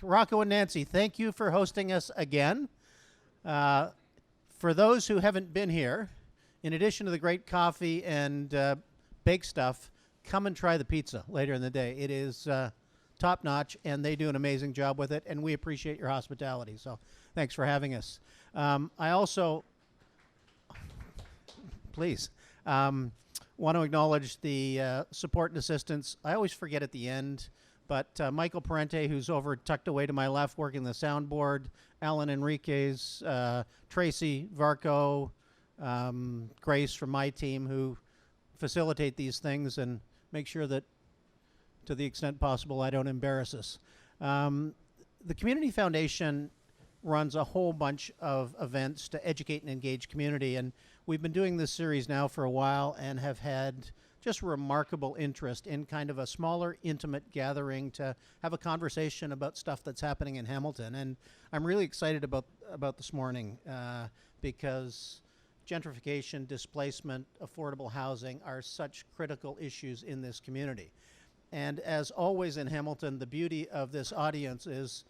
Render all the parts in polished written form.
Rocco and Nancy, thank you for hosting us again. For those who haven't been here, in addition to the great coffee and bake stuff, come and try the pizza later in the day. It is top notch, and they do an amazing job with it, and we appreciate your hospitality. So thanks for having us. I also, please, want to acknowledge the support and assistance. I always forget at the end, but Michael Parente, who's over tucked away to my left working the soundboard, Alan Enriquez, Tracy Varco, Grace from my team, who facilitate these things and make sure that to the extent possible I don't embarrass us. The Community Foundation runs a whole bunch of events to educate and engage community, and we've been doing this series now for a while and have had just remarkable interest in kind of a smaller, intimate gathering to have a conversation about stuff that's happening in Hamilton. And I'm really excited about this morning because gentrification, displacement, affordable housing are such critical issues in this community. And as always in Hamilton, the beauty of this audience is,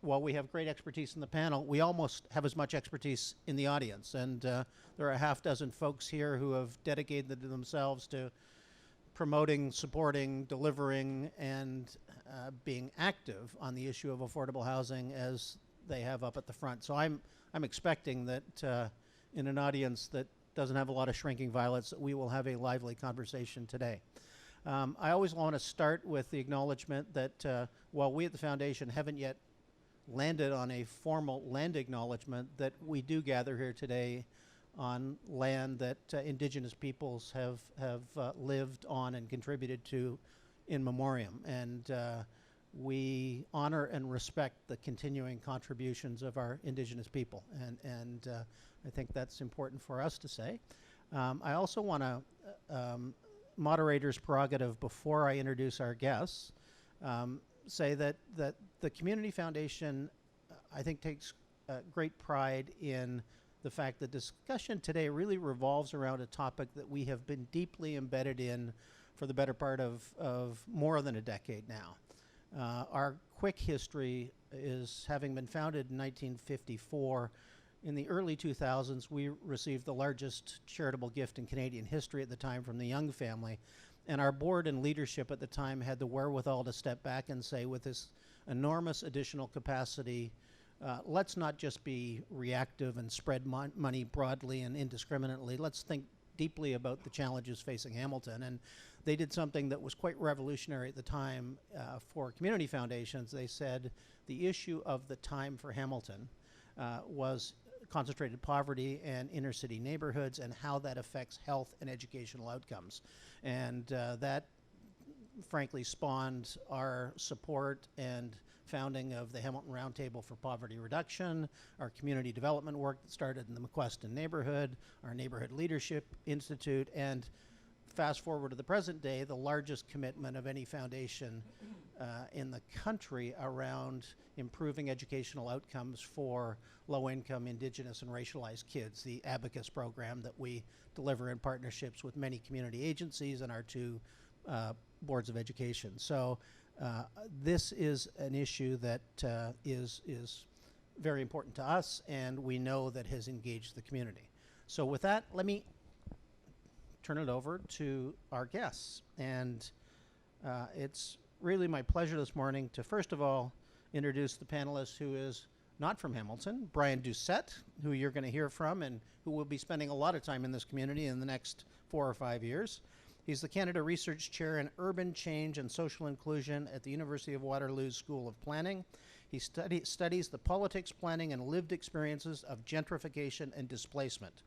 while we have great expertise in the panel, we almost have as much expertise in the audience. And there are a half dozen folks here who have dedicated themselves to promoting, supporting, delivering, and being active on the issue of affordable housing as they have up at the front. So I'm expecting that in an audience that doesn't have a lot of shrinking violets, that we will have a lively conversation today. I always want to start with the acknowledgement that while we at the Foundation haven't yet landed on a formal land acknowledgement, that we do gather here today on land that Indigenous peoples have lived on and contributed to in memoriam. And we honor and respect the continuing contributions of our Indigenous people. And I think that's important for us to say. I also want to, moderator's prerogative before I introduce our guests, say that the Community Foundation, I think, takes great pride in the fact that discussion today really revolves around a topic that we have been deeply embedded in for the better part of more than a decade now. Our quick history is having been founded in 1954. In the early 2000s, we received the largest charitable gift in Canadian history at the time from the Young family. And our board and leadership at the time had the wherewithal to step back and say, with this enormous additional capacity, let's not just be reactive and spread money broadly and indiscriminately. Let's think deeply about the challenges facing Hamilton. And they did something that was quite revolutionary at the time for community foundations. They said the issue of the time for Hamilton was concentrated poverty and inner city neighborhoods and how that affects health and educational outcomes. And that frankly spawned our support and founding of the Hamilton Roundtable for Poverty Reduction, our community development work that started in the McQueston neighborhood, our Neighborhood Leadership Institute, and fast forward to the present day, the largest commitment of any foundation in the country around improving educational outcomes for low-income, Indigenous, and racialized kids, the Abacus program that we deliver in partnerships with many community agencies and our two boards of education. So this is an issue that is very important to us, and we know that has engaged the community. So with that, let me turn it over to our guests. And it's really my pleasure this morning to, first of all, introduce the panelist who is not from Hamilton, Brian Doucet, who you're going to hear from and who will be spending a lot of time in this community in the next 4 or 5 years. He's the Canada Research Chair in Urban Change and Social Inclusion at the University of Waterloo's School of Planning. He studies the politics, planning, and lived experiences of gentrification and displacement.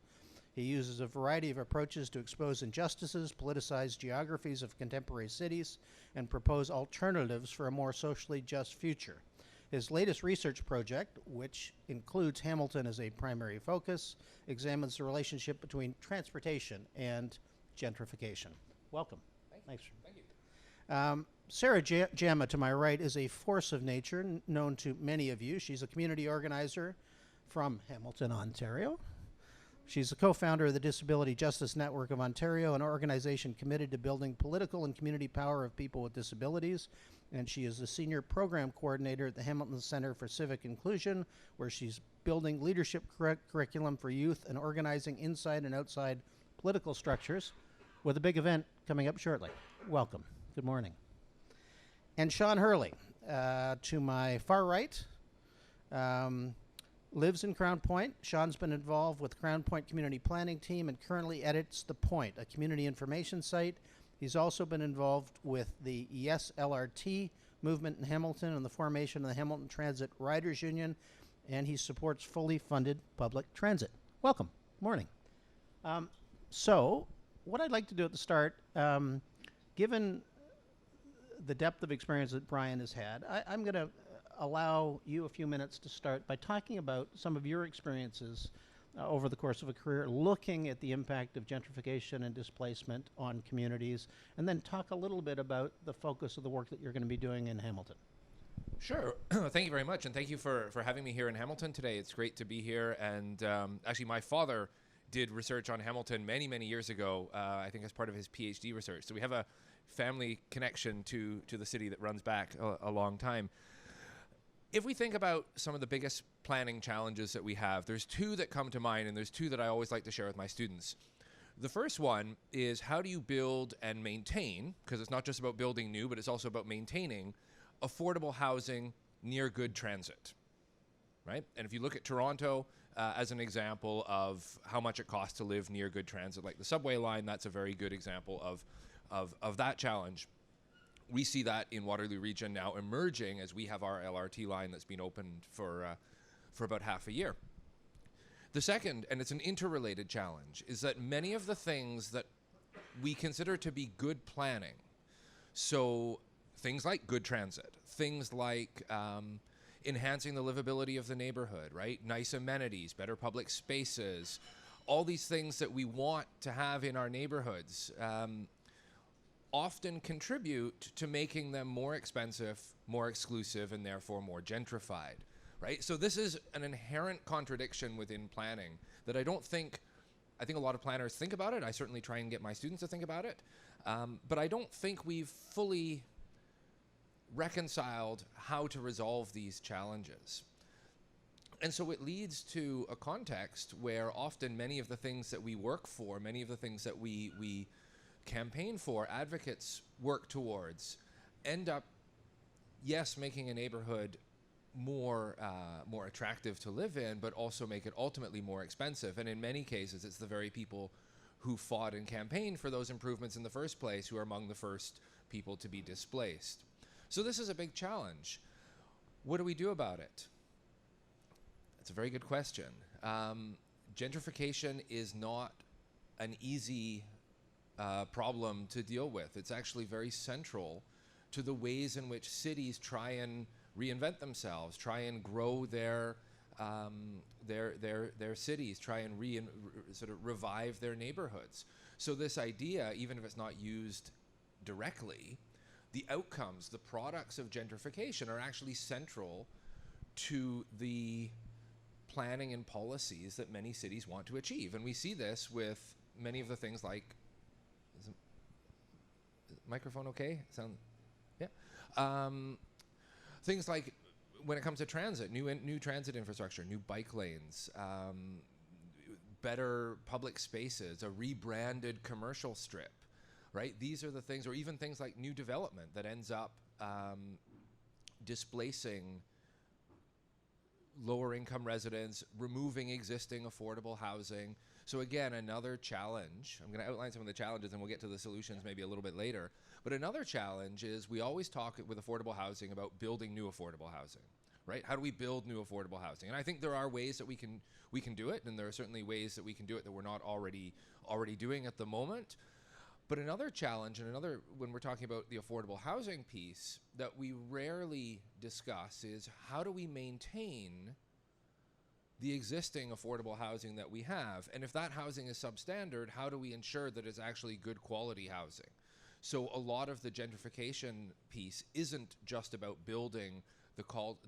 He uses a variety of approaches to expose injustices, politicize geographies of contemporary cities, and propose alternatives for a more socially just future. His latest research project, which includes Hamilton as a primary focus, examines the relationship between transportation and gentrification. Welcome. Thank you. Thanks. Sarah Jama, to my right, is a force of nature, known to many of you. She's a community organizer from Hamilton, Ontario. She's the co-founder of the Disability Justice Network of Ontario, an organization committed to building political and community power of people with disabilities. and she is the Senior Program Coordinator at the Hamilton Center for Civic Inclusion, where she's building leadership curriculum for youth and organizing inside and outside political structures, with a big event coming up shortly. Welcome. Good morning. And Sean Hurley, to my far right, lives in Crown Point. Sean's been involved with Crown Point Community Planning Team and currently edits The Point, a community information site. He's also been involved with the Yes LRT movement in Hamilton and the formation of the Hamilton Transit Riders Union, and he supports fully funded public transit. Welcome. Morning. So what I'd like to do at the start, given the depth of experience that Brian has had, I'm going to allow you a few minutes to start by talking about some of your experiences over the course of a career, looking at the impact of gentrification and displacement on communities, and then talk a little bit about the focus of the work that you're going to be doing in Hamilton. Sure. Thank you very much, and thank you for having me here in Hamilton today. It's great to be here, and actually my father did research on Hamilton many, many years ago, I think as part of his PhD research. So we have a family connection to the city that runs back a long time. If we think about some of the biggest planning challenges that we have, there's two that come to mind, and there's two that I always like to share with my students. The first one is, how do you build and maintain, because it's not just about building new, but it's also about maintaining affordable housing near good transit, right? And if you look at Toronto as an example of how much it costs to live near good transit, like the subway line, that's a very good example of that challenge. We see that in Waterloo region now emerging as we have our LRT line that's been opened for about half a year. The second, and it's an interrelated challenge, is that many of the things that we consider to be good planning, so things like good transit, things like enhancing the livability of the neighborhood, right? Nice amenities, better public spaces, all these things that we want to have in our neighborhoods, often contribute to making them more expensive, more exclusive, and therefore more gentrified, right? So this is an inherent contradiction within planning that I think a lot of planners think about it. I certainly try and get my students to think about it. But I don't think we've fully reconciled how to resolve these challenges. And so it leads to a context where often many of the things that we work for, many of the things that we campaign for, advocates work towards, end up, yes, making a neighborhood more attractive to live in, but also make it ultimately more expensive. And in many cases, it's the very people who fought and campaigned for those improvements in the first place who are among the first people to be displaced. So this is a big challenge. What do we do about it? That's a very good question. Gentrification is not an easy problem to deal with. It's actually very central to the ways in which cities try and reinvent themselves, try and grow their cities, try and sort of revive their neighborhoods. So this idea, even if it's not used directly, the outcomes, the products of gentrification are actually central to the planning and policies that many cities want to achieve. And we see this with many of the things like, is the microphone okay? Yeah. Things like when it comes to transit, new transit infrastructure, new bike lanes, better public spaces, a rebranded commercial strip, right? These are the things, or even things like new development that ends up displacing lower income residents, removing existing affordable housing. So again, another challenge. I'm going to outline some of the challenges and we'll get to the solutions maybe a little bit later. But another challenge is we always talk with affordable housing about building new affordable housing, right? How do we build new affordable housing? And I think there are ways that we can do it, and there are certainly ways that we can do it that we're not already doing at the moment. But another challenge, and when we're talking about the affordable housing piece, that we rarely discuss is how do we maintain the existing affordable housing that we have? And if that housing is substandard, how do we ensure that it's actually good quality housing? So a lot of the gentrification piece isn't just about building the tall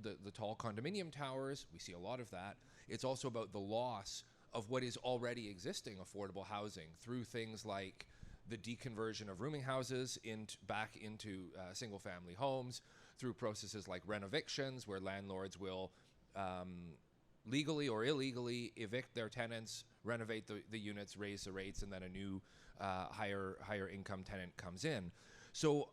condominium towers. We see a lot of that. It's also about the loss of what is already existing affordable housing through things like the deconversion of rooming houses back into single-family homes through processes like renovictions, where landlords will legally or illegally evict their tenants, renovate the units, raise the rates, and then a new higher income tenant comes in. So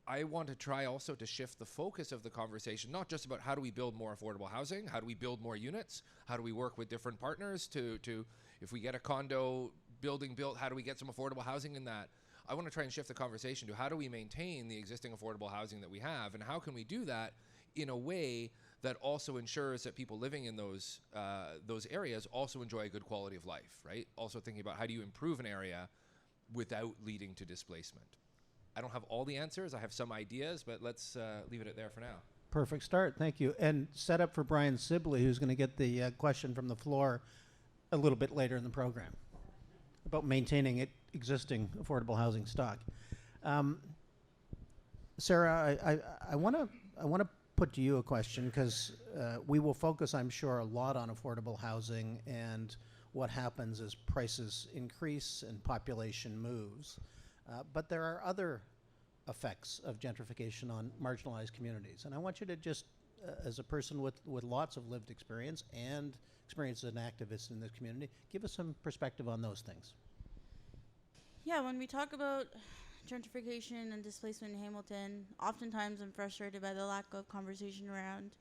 I want to try also to shift the focus of the conversation, not just about how do we build more affordable housing, how do we build more units, how do we work with different partners to if we get a condo building built, how do we get some affordable housing in that? I want to try and shift the conversation to how do we maintain the existing affordable housing that we have, and how can we do that in a way that also ensures that people living in those areas also enjoy a good quality of life, right? Also thinking about how do you improve an area without leading to displacement. I don't have all the answers. I have some ideas, but let's leave it at there for now. Perfect start. Thank you. And set up for Brian Sibley, who's going to get the question from the floor a little bit later in the program about maintaining existing affordable housing stock. Sarah, I want to put to you a question, because we will focus, I'm sure, a lot on affordable housing and what happens as prices increase and population moves. But there are other effects of gentrification on marginalized communities. And I want you to just, as a person with lots of lived experience and experience as an activist in this community, give us some perspective on those things. Yeah, when we talk about gentrification and displacement in Hamilton, oftentimes I'm frustrated by the lack of conversation around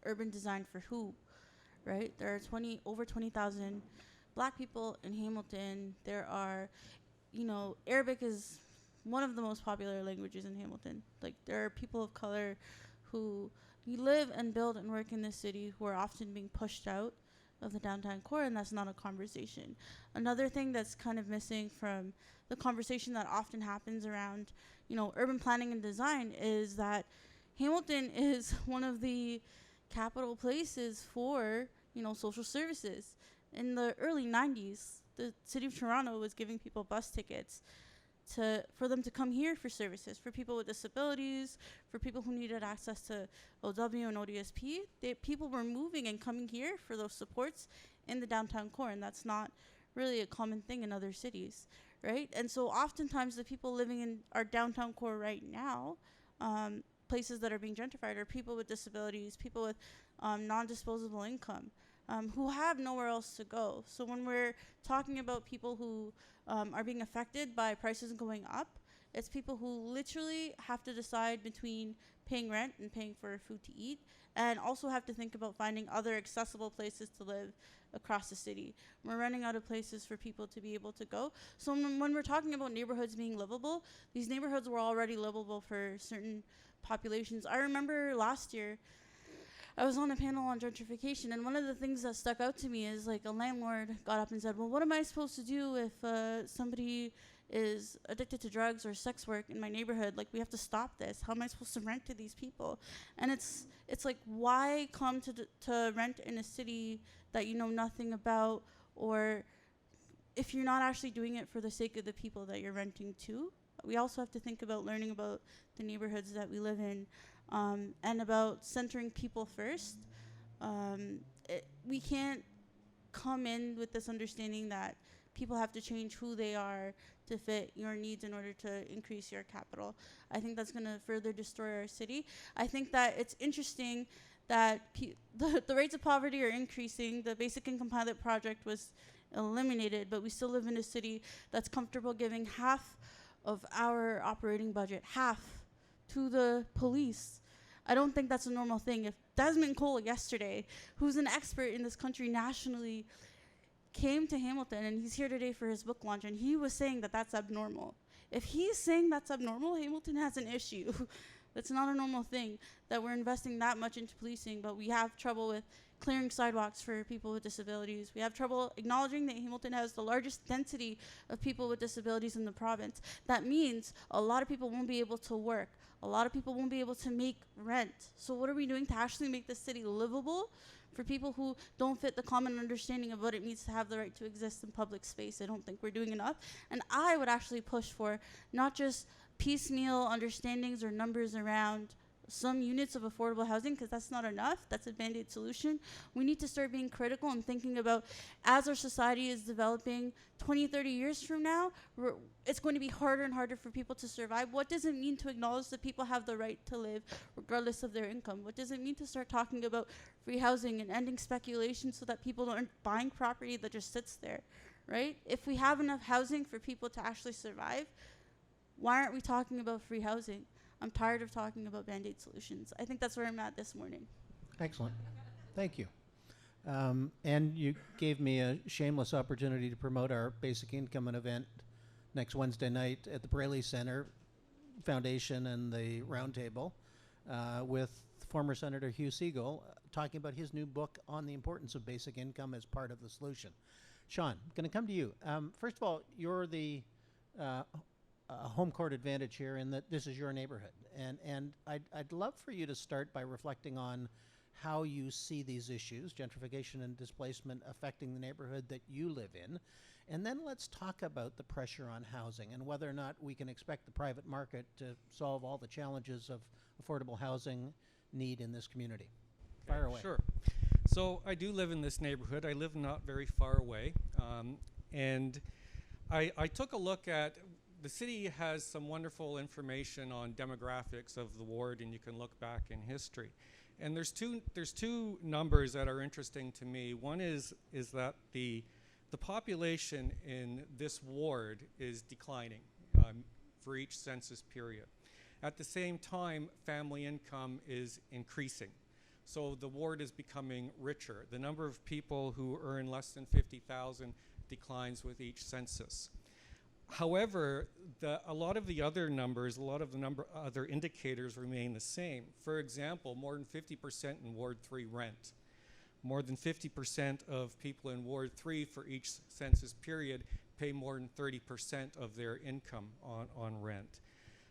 urban design for who, right? There are over 20,000 Black people in Hamilton. There are, Arabic is one of the most popular languages in Hamilton. Like, there are people of color who live and build and work in this city who are often being pushed out of the downtown core, and that's not a conversation. Another thing that's kind of missing from the conversation that often happens around, urban planning and design is that Hamilton is one of the capital places for, social services. In the early 90s, the city of Toronto was giving people bus tickets for them to come here for services, for people with disabilities, for people who needed access to OW and ODSP. People were moving and coming here for those supports in the downtown core, and that's not really a common thing in other cities, right? And so oftentimes the people living in our downtown core right now, places that are being gentrified, are people with disabilities, people with non-disposable income, who have nowhere else to go. So when we're talking about people who are being affected by prices going up, it's people who literally have to decide between paying rent and paying for food to eat, and also have to think about finding other accessible places to live across the city. We're running out of places for people to be able to go. So when we're talking about neighborhoods being livable, these neighborhoods were already livable for certain populations. I remember last year, I was on a panel on gentrification, and one of the things that stuck out to me is, like, a landlord got up and said, well, what am I supposed to do if somebody is addicted to drugs or sex work in my neighborhood? Like, we have to stop this. How am I supposed to rent to these people? And it's like, why come to rent in a city that you know nothing about, or if you're not actually doing it for the sake of the people that you're renting to? We also have to think about learning about the neighborhoods that we live in, and about centering people first. We can't come in with this understanding that people have to change who they are to fit your needs in order to increase your capital. I think that's going to further destroy our city. I think that it's interesting that the rates of poverty are increasing. The basic income pilot project was eliminated, but we still live in a city that's comfortable giving half of our operating budget, half, to the police. I don't think that's a normal thing. If Desmond Cole yesterday, who's an expert in this country nationally, came to Hamilton, and he's here today for his book launch, and he was saying that that's abnormal. If he's saying that's abnormal, Hamilton has an issue. That's not a normal thing, that we're investing that much into policing, but we have trouble with clearing sidewalks for people with disabilities. We have trouble acknowledging that Hamilton has the largest density of people with disabilities in the province. That means a lot of people won't be able to work. A lot of people won't be able to make rent. So what are we doing to actually make the city livable for people who don't fit the common understanding of what it means to have the right to exist in public space? I don't think we're doing enough. And I would actually push for not just piecemeal understandings or numbers around some units of affordable housing, because that's not enough. That's a band-aid solution. We need to start being critical and thinking about, as our society is developing 20, 30 years from now, it's going to be harder and harder for people to survive. What does it mean to acknowledge that people have the right to live regardless of their income? What does it mean to start talking about free housing and ending speculation so that people aren't buying property that just sits there, right? If we have enough housing for people to actually survive, why aren't we talking about free housing? I'm tired of talking about band-aid solutions. I think that's where I'm at this morning. Excellent. Thank you. And you gave me a shameless opportunity to promote our basic income event next Wednesday night at the Braley Center Foundation and the Roundtable with former Senator Hugh Segal talking about his new book on the importance of basic income as part of the solution. Sean, I'm going to come to you. First of all, you're the home court advantage here in that this is your neighborhood. And I'd love for you to start by reflecting on how you see these issues, gentrification and displacement, affecting the neighborhood that you live in. And then let's talk about the pressure on housing and whether or not we can expect the private market to solve all the challenges of affordable housing need in this community. Fire away. Sure. So I do live in this neighborhood. I live not very far away. And I took a look at, the city has some wonderful information on demographics of the ward, and you can look back in history. And there's two numbers that are interesting to me. One is that the population in this ward is declining for each census period. At the same time, family income is increasing. So the ward is becoming richer. The number of people who earn less than $50,000 declines with each census. However, a lot of the other numbers, other indicators remain the same. For example, more than 50% in Ward 3 rent. More than 50% of people in Ward 3 for each census period pay more than 30% of their income on rent.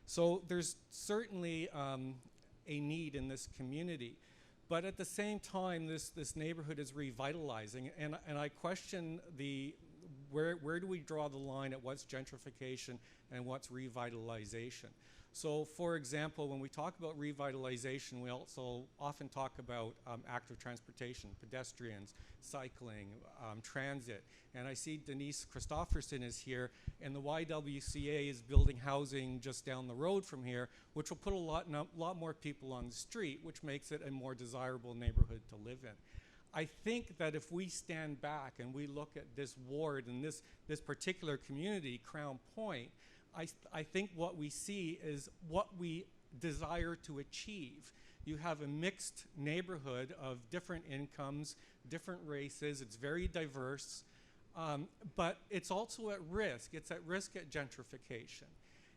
So there's certainly a need in this community. But at the same time, this neighborhood is revitalizing, and I question where do we draw the line at what's gentrification and what's revitalization? So, for example, when we talk about revitalization, we also often talk about active transportation, pedestrians, cycling, transit. And I see Denise Christofferson is here, and the YWCA is building housing just down the road from here, which will put a lot more people on the street, which makes it a more desirable neighborhood to live in. I think that if we stand back and we look at this ward and this particular community, Crown Point, I think what we see is what we desire to achieve. You have a mixed neighborhood of different incomes, different races. It's very diverse, but it's also at risk. It's at risk at gentrification.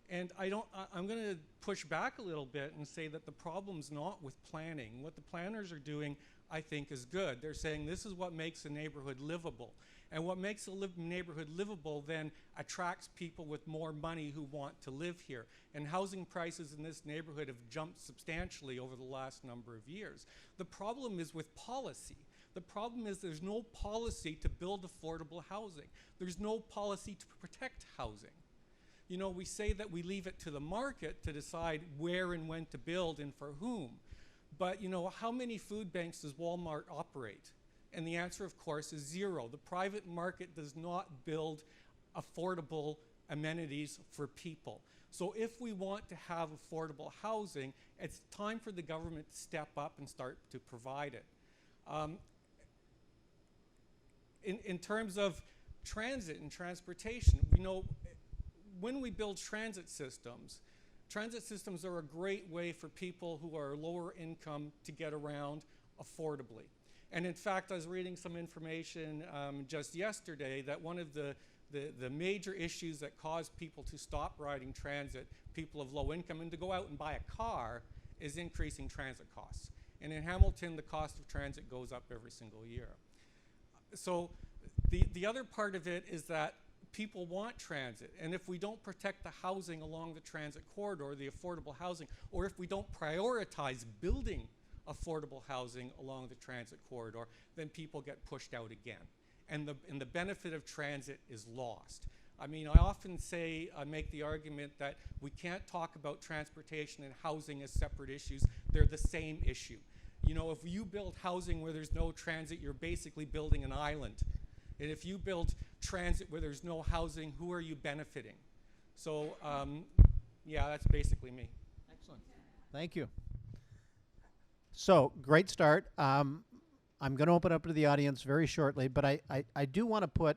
And I'm going to push back a little bit and say that the problem's not with planning. What the planners are doing, I think, is good. They're saying this is what makes a neighborhood livable. And what makes a neighborhood livable then attracts people with more money who want to live here. And housing prices in this neighborhood have jumped substantially over the last number of years. The problem is with policy. The problem is there's no policy to build affordable housing. There's no policy to protect housing. You know, we say that we leave it to the market to decide where and when to build and for whom. But, you know, how many food banks does Walmart operate? And the answer, of course, is zero. The private market does not build affordable amenities for people. So if we want to have affordable housing, it's time for the government to step up and start to provide it. In terms of transit and transportation, we know when we build transit systems are a great way for people who are lower income to get around affordably. And in fact, I was reading some information just yesterday that one of the major issues that cause people to stop riding transit, people of low income, and to go out and buy a car is increasing transit costs. And in Hamilton, the cost of transit goes up every single year. So the other part of it is that people want transit, and if we don't protect the housing along the transit corridor, the affordable housing, or if we don't prioritize building affordable housing along the transit corridor, then people get pushed out again. And the benefit of transit is lost. I mean, I often say, I make the argument that we can't talk about transportation and housing as separate issues. they're the same issue. You know, if you build housing where there's no transit, you're basically building an island. And if you build transit where there's no housing, who are you benefiting? So, yeah, that's basically me. Excellent. Thank you. So, great start. I'm going to open up to the audience very shortly, but I do want to put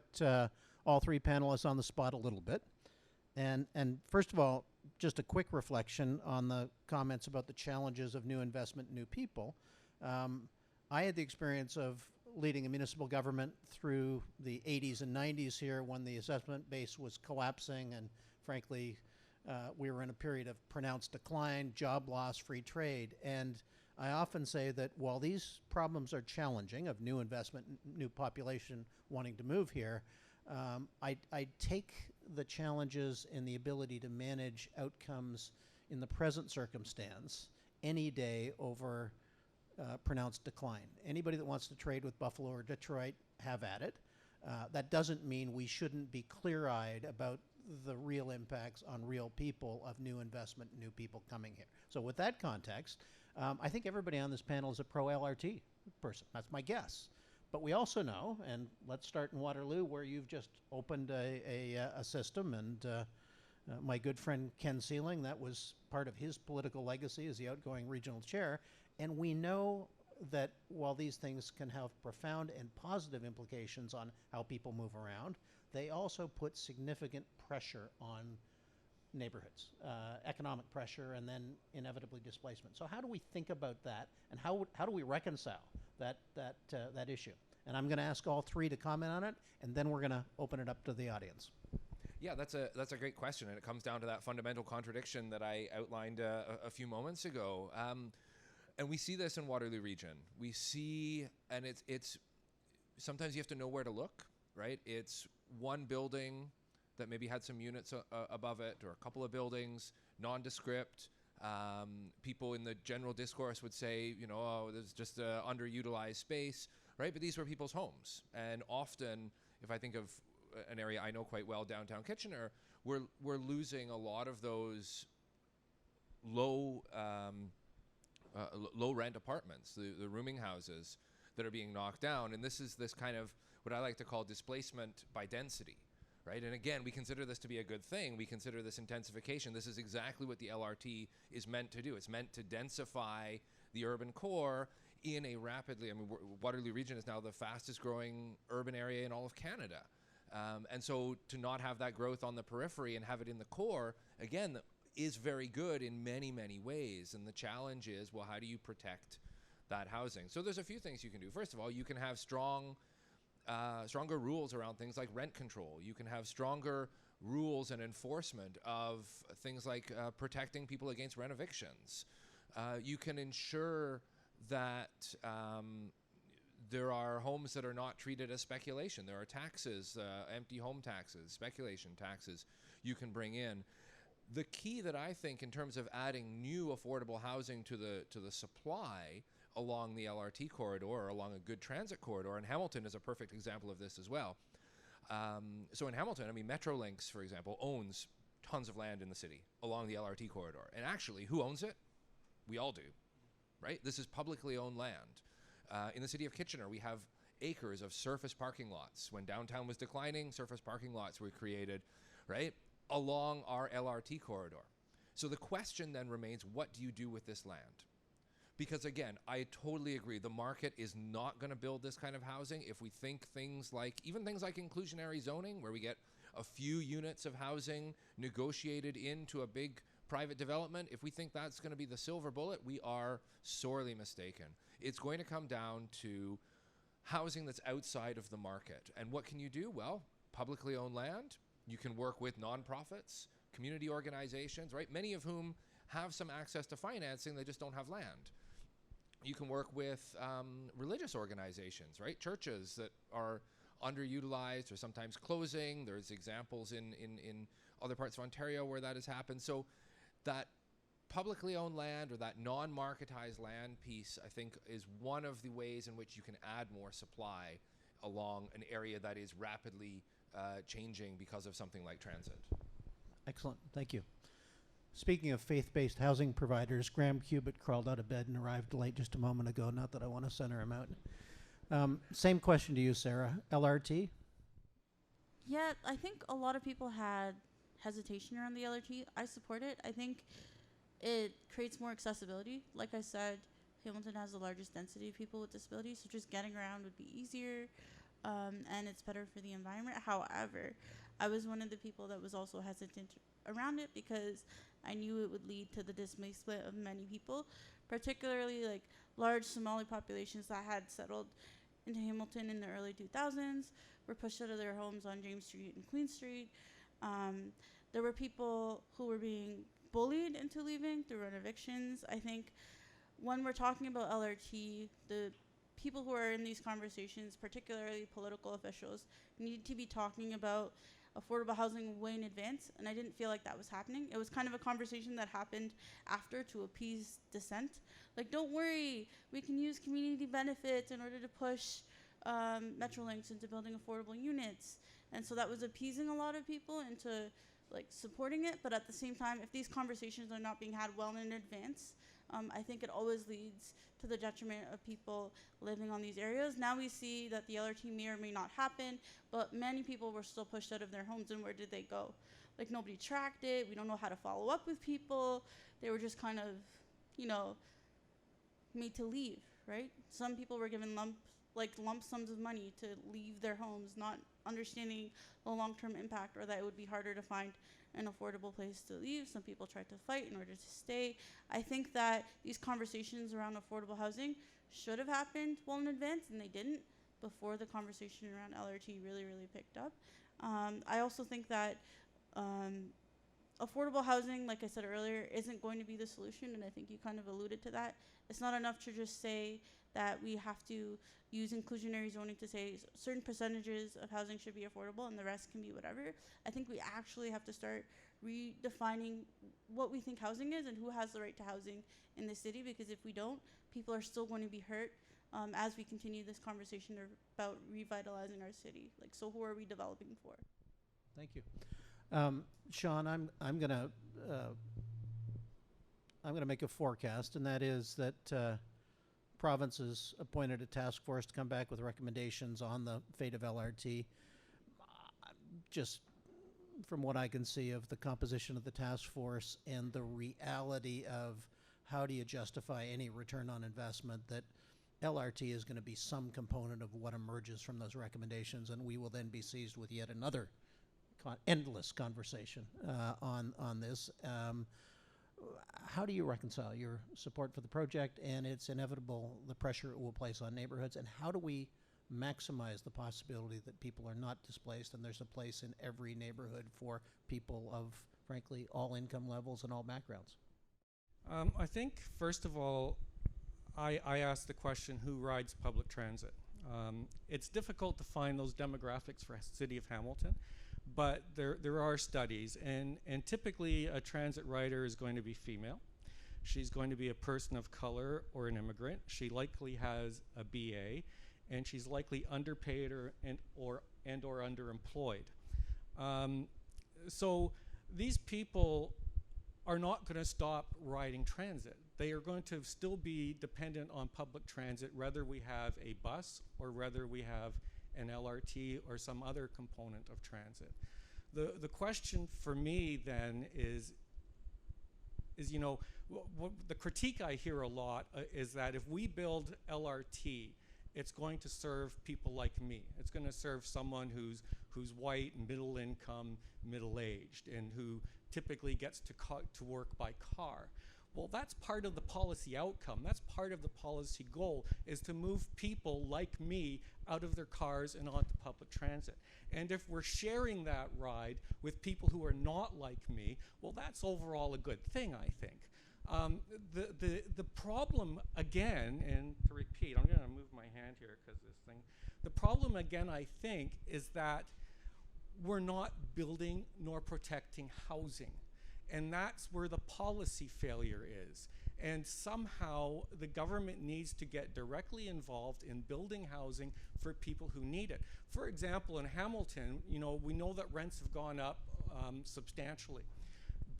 all three panelists on the spot a little bit. And first of all, just a quick reflection on the comments about the challenges of new investment in new people. I had the experience of leading a municipal government through the 80s and 90s here when the assessment base was collapsing, and frankly, we were in a period of pronounced decline, job loss, free trade. And I often say that while these problems are challenging of new investment, new population wanting to move here, I take the challenges in the ability to manage outcomes in the present circumstance any day over pronounced decline. Anybody that wants to trade with Buffalo or Detroit, have at it. That doesn't mean we shouldn't be clear-eyed about the real impacts on real people of new investment, new people coming here. So with that context, I think everybody on this panel is a pro-LRT person. That's my guess. But we also know, and let's start in Waterloo, where you've just opened a system, and my good friend Ken Sealing, that was part of his political legacy as the outgoing regional chair. And we know that while these things can have profound and positive implications on how people move around, they also put significant pressure on neighborhoods, economic pressure, and then inevitably displacement. So how do we think about that, and how do we reconcile that issue? And I'm going to ask all three to comment on it, and then we're going to open it up to the audience. Yeah, that's a great question, and it comes down to that fundamental contradiction that I outlined a few moments ago. And we see this in Waterloo region. We see, and it's sometimes you have to know where to look, right? It's one building that maybe had some units above it, or a couple of buildings, nondescript. People in the general discourse would say, you know, oh, there's just underutilized space, right? But these were people's homes. And often, if I think of an area I know quite well, downtown Kitchener, we're losing a lot of those low rent apartments, the rooming houses that are being knocked down. And this is this kind of what I like to call displacement by density, right? And again, we consider this to be a good thing. We consider this intensification. This is exactly what the LRT is meant to do. It's meant to densify the urban core in a rapidly, I mean, Waterloo region is now the fastest growing urban area in all of Canada. And so to not have that growth on the periphery and have it in the core, again, is very good in many, many ways. And the challenge is, well, how do you protect that housing? So there's a few things you can do. First of all, you can have stronger rules around things like rent control. You can have stronger rules and enforcement of things like protecting people against rent evictions. You can ensure that there are homes that are not treated as speculation. There are taxes, empty home taxes, speculation taxes you can bring in. The key that I think in terms of adding new affordable housing to the supply along the LRT corridor or along a good transit corridor, and Hamilton is a perfect example of this as well. So in Hamilton, I mean, Metrolinx, for example, owns tons of land in the city along the LRT corridor. And actually, who owns it? We all do, right? This is publicly owned land. In the city of Kitchener, we have acres of surface parking lots. When downtown was declining, surface parking lots were created, right, along our LRT corridor. So the question then remains, what do you do with this land? Because again, I totally agree, the market is not going to build this kind of housing if we think things like, even things like inclusionary zoning, where we get a few units of housing negotiated into a big private development. If we think that's going to be the silver bullet, we are sorely mistaken. It's going to come down to housing that's outside of the market. And what can you do? Well, publicly owned land. You can work with nonprofits, community organizations, right? Many of whom have some access to financing, they just don't have land. You can work with religious organizations, right? Churches that are underutilized or sometimes closing. There's examples in other parts of Ontario where that has happened. So that publicly owned land or that non-marketized land piece, I think, is one of the ways in which you can add more supply along an area that is rapidly changing because of something like transit. Excellent. Thank you. Speaking of faith-based housing providers, Graham Cubitt crawled out of bed and arrived late just a moment ago. Not that I want to center him out. Same question to you, Sarah. LRT? Yeah, I think a lot of people had hesitation around the LRT. I support it. I think it creates more accessibility. Like I said, Hamilton has the largest density of people with disabilities, so just getting around would be easier, and it's better for the environment. However, I was one of the people that was also hesitant around it because I knew it would lead to the displacement of many people, particularly like large Somali populations that had settled into Hamilton in the early 2000s, were pushed out of their homes on James Street and Queen Street. There were people who were being bullied into leaving through rent evictions. I think when we're talking about LRT, the people who are in these conversations, particularly political officials, need to be talking about affordable housing way in advance, and I didn't feel like that was happening. It was kind of a conversation that happened after to appease dissent. Like, don't worry, we can use community benefits in order to push Metrolinx into building affordable units. And so that was appeasing a lot of people into like supporting it, but at the same time, if these conversations are not being had well in advance, I think it always leads to the detriment of people living on these areas. Now we see that the LRT may or may not happen, but many people were still pushed out of their homes, and where did they go? Like, nobody tracked it. We don't know how to follow up with people. They were just kind of, made to leave, right? Some people were given lump sums of money to leave their homes, not understanding the long-term impact, or that it would be harder to find an affordable place to leave. Some people tried to fight in order to stay. I think that these conversations around affordable housing should have happened well in advance, and they didn't before the conversation around LRT really, really picked up. I also think that affordable housing, like I said earlier, isn't going to be the solution, and I think you kind of alluded to that. It's not enough to just say that we have to use inclusionary zoning to say certain percentages of housing should be affordable and the rest can be whatever. I think we actually have to start redefining what we think housing is and who has the right to housing in the city, because if we don't, people are still going to be hurt as we continue this conversation about revitalizing our city. Like, so who are we developing for? Thank you. Sean, I'm gonna make a forecast, and that is that province has appointed a task force to come back with recommendations on the fate of LRT. Just from what I can see of the composition of the task force and the reality of how do you justify any return on investment, that LRT is going to be some component of what emerges from those recommendations, and we will then be seized with yet another endless conversation on this. How do you reconcile your support for the project and it's inevitable the pressure it will place on neighborhoods, and how do we maximize the possibility that people are not displaced and there's a place in every neighborhood for people of, frankly, all income levels and all backgrounds? I think, first of all, I asked the question, who rides public transit? It's difficult to find those demographics for City of Hamilton, but there are studies, and typically a transit rider is going to be female. She's going to be a person of color or an immigrant. She likely has a BA, and she's likely underpaid or underemployed. So these people are not going to stop riding transit. They are going to still be dependent on public transit, whether we have a bus or whether we have an LRT or some other component of transit. The question for me then is the critique I hear a lot is that if we build LRT, it's going to serve people like me. It's going to serve someone who's white, middle income, middle-aged, and who typically gets to work by car. Well, that's part of the policy outcome. That's part of the policy goal, is to move people like me out of their cars and onto public transit. And if we're sharing that ride with people who are not like me, well, that's overall a good thing, I think. The problem, again, and to repeat, I'm going to move my hand here because this thing. The problem, again, I think, is that we're not building nor protecting housing. And that's where the policy failure is. And somehow the government needs to get directly involved in building housing for people who need it. For example, in Hamilton, we know that rents have gone up substantially.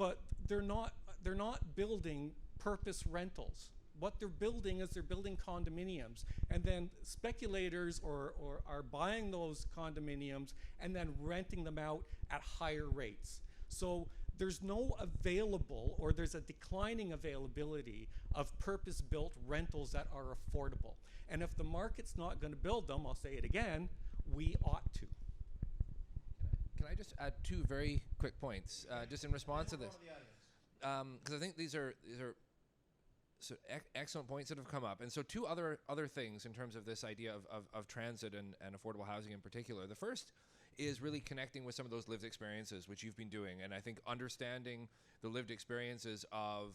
but they're not building purpose rentals. What they're building is they're building condominiums, and then speculators or are buying those condominiums and then renting them out at higher rates. So there's no available, or there's a declining availability of purpose-built rentals that are affordable. And if the market's not going to build them, I'll say it again, we ought to. Can I just add two very quick points, just in response to this? Because I think these are so excellent points that have come up. And so two other things in terms of this idea of transit and affordable housing in particular. The first is really connecting with some of those lived experiences, which you've been doing. And I think understanding the lived experiences of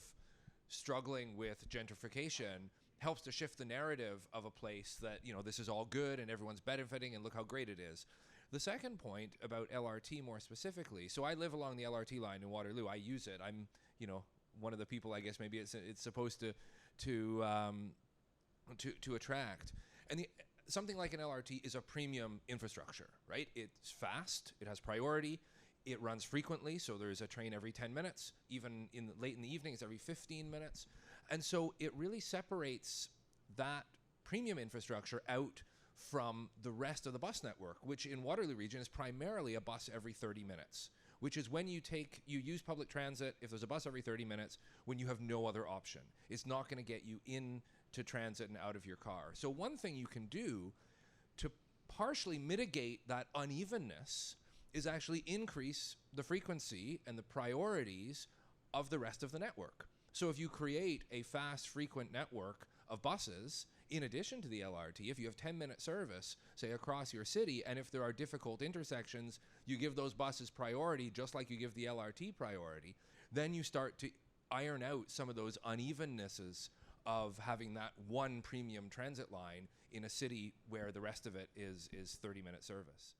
struggling with gentrification helps to shift the narrative of a place that, you know, this is all good and everyone's benefiting and look how great it is. The second point about LRT more specifically, so I live along the LRT line in Waterloo. I use it. I'm, you know, one of the people, I guess maybe it's supposed to attract. And something like an LRT is a premium infrastructure, right? It's fast, it has priority, it runs frequently, so there's a train every 10 minutes, even late in the evening it's every 15 minutes. And so it really separates that premium infrastructure out from the rest of the bus network, which in Waterloo region is primarily a bus every 30 minutes, which is when you use public transit, if there's a bus every 30 minutes, when you have no other option. It's not going to get you into transit and out of your car. So one thing you can do to partially mitigate that unevenness is actually increase the frequency and the priorities of the rest of the network. So if you create a fast, frequent network of buses, in addition to the LRT, if you have 10-minute service, say, across your city, and if there are difficult intersections, you give those buses priority just like you give the LRT priority, then you start to iron out some of those unevennesses of having that one premium transit line in a city where the rest of it is 30-minute service.